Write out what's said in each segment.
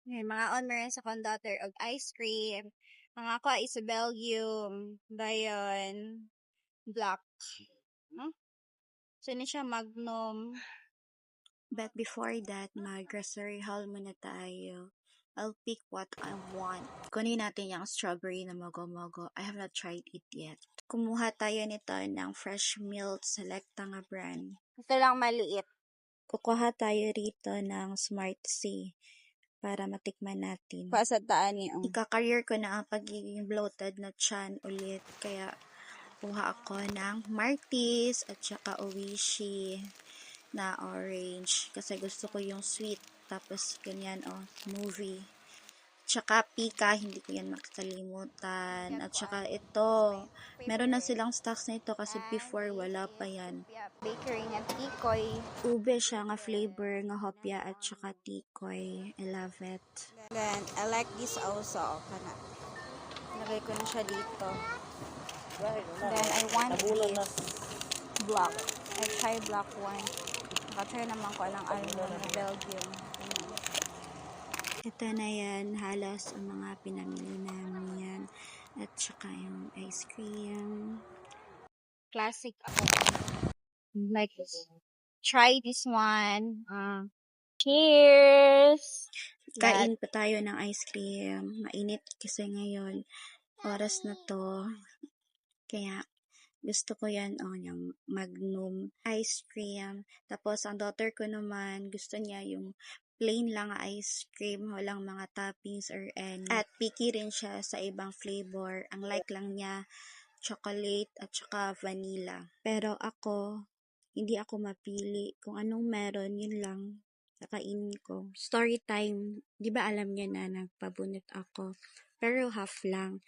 Mga on meron sa conductor og ice cream. Mga ako Isabellium, dayon black. No? So ni siya Magnum. But before that, mag-grocery haul muna tayo. I'll pick what I want. Kunin natin yung strawberry na mogo-mogo. I have not tried it yet. Kumuha tayo nito ng fresh milk selecta nga brand. Ito lang maliit. Kukuha tayo rito ng Smart C para matikman natin. Pasataan niyo. Ika-career ko na ang pagiging bloated na tiyan ulit. Kaya kuha ako ng Martis at saka Oishi na orange. Kasi gusto ko yung sweet. Tapos ganyan movie. Tsaka pika, hindi ko yan makakalimutan. At tsaka ito, meron na silang stocks na ito kasi before wala pa yan. Bakery nga tikoy. Ube siya nga flavor nga hopya at tsaka tikoy. I love it. Then, I like this also. Lagay ko na siya dito. Then, I want this black. I try black one. Nakatry naman ko lang almond na Belgium. Ito na yan, halos ang mga pinamili namin yan. At saka yung ice cream. Classic ako. Like, try this one. Cheers! Kain pa tayo ng ice cream. Mainit kasi ngayon. Oras na to. Kaya, gusto ko yan, yung Magnum ice cream. Tapos, ang daughter ko naman, gusto niya yung plain lang ice cream, walang mga toppings or any. At picky rin siya sa ibang flavor. Ang like lang niya, chocolate at saka vanilla. Pero ako, hindi ako mapili. Kung anong meron, yun lang kakainin ko. Story time. Di ba alam niya na nagpabunot ako? Pero half lang.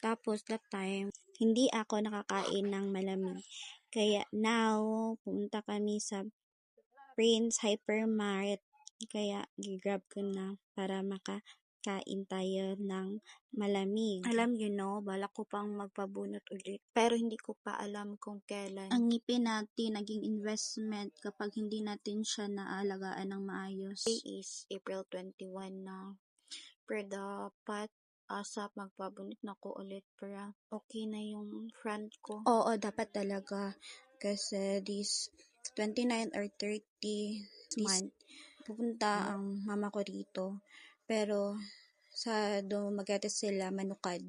Tapos that time, hindi ako nakakain ng malamig. Kaya now, pumunta kami sa Prince Hypermart. Kaya gigrab ko na para makakain tayo ng malamig. Alam you know, balak ko pang magpabunot ulit. Pero hindi ko pa alam kung kailan. Ang ngipin natin, naging investment kapag hindi natin siya naalagaan ng maayos. Today is April 21 na. Pero dapat asap magpabunot na ko ulit para okay na yung front ko. Oo, dapat talaga. Kasi this 29 or 30 month, pupunta ang mama ko dito. Pero sa Dumaguete sila manukad.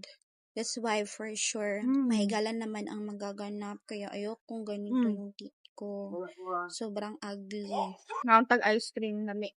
That's why for sure, mahigalan naman ang magaganap. Kaya ayokong ganito yung teeth ko. Sobrang ugly. Nakantag ice cream nami.